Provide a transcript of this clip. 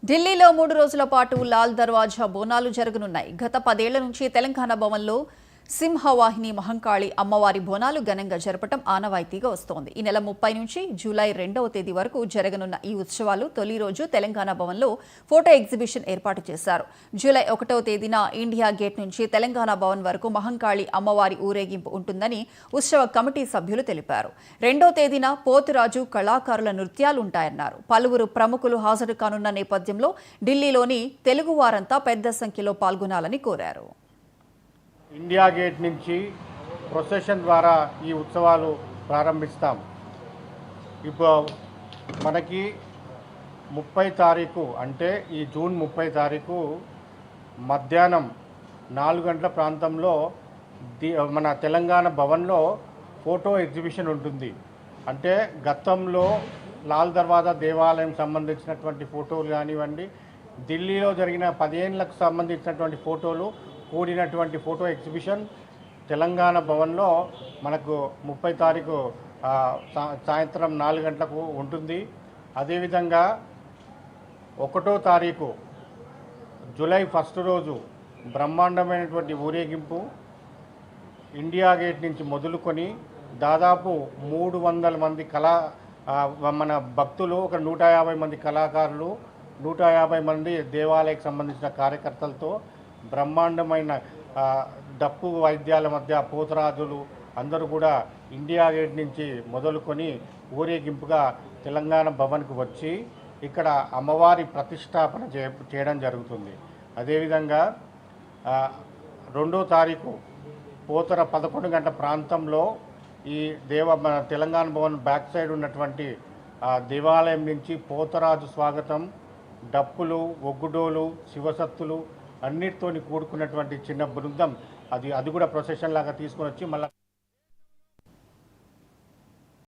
ఢిల్లీలో 3 రోజుల పాటు లాల్ దర్వాజా బోనాలు జరగనున్నాయి. గత 10 ఏళ్ల నుంచి తెలంగాణ భవన్లో సింహవాహిని మహంకాళి అమ్మవారి బోనాలు ఘనంగా జరపడం ఆనవాయితీగా వస్తోంది. ఈ నెల 30 నుంచి జూలై 2వ తేదీ వరకు జరగనున్న ఈ ఉత్సవాలు తొలి రోజు తెలంగాణ భవన్లో ఫోటో ఎగ్జిబిషన్ ఏర్పాటు చేశారు. జూలై 1వ తేదీన ఇండియా గేట్ నుంచి తెలంగాణ భవన్ వరకు మహంకాళి అమ్మవారి ఊరేగింపు ఉంటుందని ఉత్సవ కమిటీ సభ్యులు తెలిపారు. 2వ తేదీన పోతురాజు కళాకారుల నృత్యాలుంటాయన్నారు. పలువురు ప్రముఖులు హాజరు కానున్న నేపథ్యంలో ఢిల్లీలోని తెలుగువారంతా పెద్ద సంఖ్యలో పాల్గొనాలని కోరారు. ఇండియా గేట్ నుంచి ప్రొసెషన్ ద్వారా ఈ ఉత్సవాలు ప్రారంభిస్తాం. ఇప్పుడు మనకి 30 తారీఖు అంటే ఈ జూన్ 30 తారీఖు మధ్యాహ్నం 4 గంటల ప్రాంతంలో మన తెలంగాణ భవన్లో ఫోటో ఎగ్జిబిషన్ ఉంటుంది. అంటే గతంలో లాల్ దర్వాజా దేవాలయం సంబంధించినటువంటి ఫోటోలు కానివ్వండి, ఢిల్లీలో జరిగిన 10 ఏళ్లకు సంబంధించినటువంటి ఫోటోలు కూడినటువంటి ఫోటో ఎగ్జిబిషన్ తెలంగాణ భవన్లో మనకు 30 తారీఖు సాయంత్రం 4 గంటలకు ఉంటుంది. అదేవిధంగా 1వ తారీఖు జూలై 1 రోజు బ్రహ్మాండమైనటువంటి ఊరేగింపు ఇండియా గేట్ నుంచి మొదలుకొని దాదాపు 300 మంది మన భక్తులు, ఒక 150 మంది కళాకారులు, 150 మంది దేవాలయకు సంబంధించిన కార్యకర్తలతో బ్రహ్మాండమైన డప్పు వాయిద్యాల మధ్య పోతరాజులు అందరూ కూడా ఇండియా గేట్ నుంచి మొదలుకొని ఊరేగింపుగా తెలంగాణ భవన్కు వచ్చి ఇక్కడ అమ్మవారి ప్రతిష్టాపన చేయడం జరుగుతుంది. అదేవిధంగా 2వ తారీఖు పోతర 11 గంటల ప్రాంతంలో ఈ మన తెలంగాణ భవన్ బ్యాక్ సైడ్ ఉన్నటువంటి దేవాలయం నుంచి పోతరాజు స్వాగతం, డప్పులు, ఒగ్గుడోలు, శివసత్తులు అన్నిటితోని కూడుకున్నటువంటి చిన్న బృందం అది కూడా ప్రొసెషన్ లాగా తీసుకొని వచ్చి మళ్ళీ